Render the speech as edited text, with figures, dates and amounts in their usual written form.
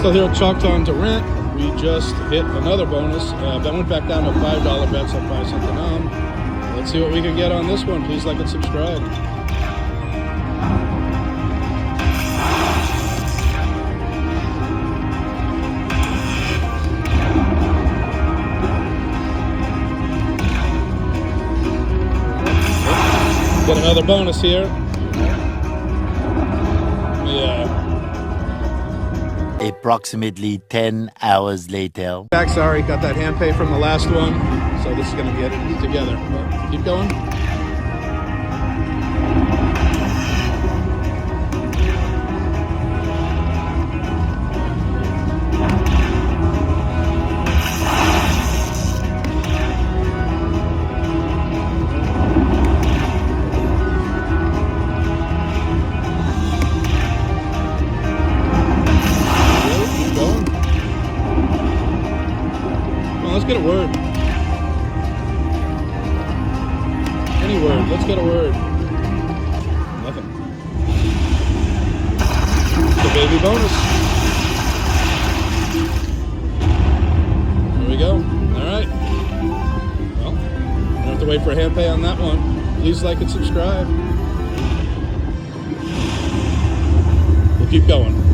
Still here at Chalktown to rent. We just hit another bonus. That went back down to $5 bets on 5 cent denom. Let's see what we can get on this one. Please like and subscribe. Get another bonus here. Yeah. Approximately 10 hours later. Back, sorry, got that hand pay from the last one, so this is gonna get it together. But keep going. Let's get a word. Any word. Let's get a word. Nothing. The baby bonus. There we go. All right. Well, don't have to wait for a hand pay on that one. Please like and subscribe. We'll keep going.